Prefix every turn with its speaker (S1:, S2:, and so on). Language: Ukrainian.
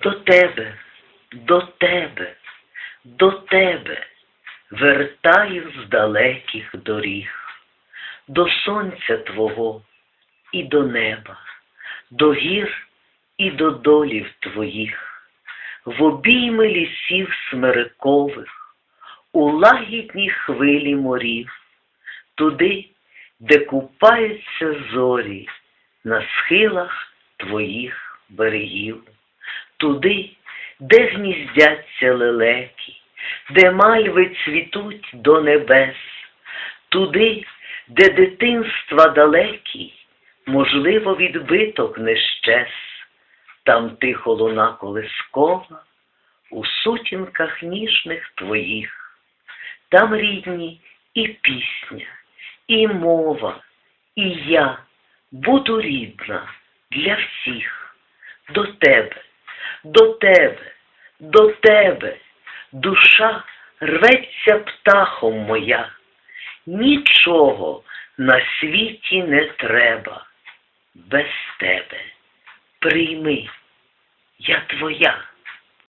S1: До тебе, до тебе, до тебе вертаю з далеких доріг, до сонця твого і до неба, до гір і до долів твоїх, в обійми лісів смирикових, у лагідні хвилі морів, туди, де купаються зорі на схилах твоїх берегів, туди, де гніздяться лелеки, де мальви цвітуть до небес, туди, де дитинства далекий, можливо, відбиток не щез, там тихо луна колискова у сутінках ніжних твоїх, там рідні і пісня, і мова, і я буду рідна для всіх. До тебе, до тебе, до тебе душа рветься птахом моя. Нічого на світі не треба без тебе. Прийми, я твоя.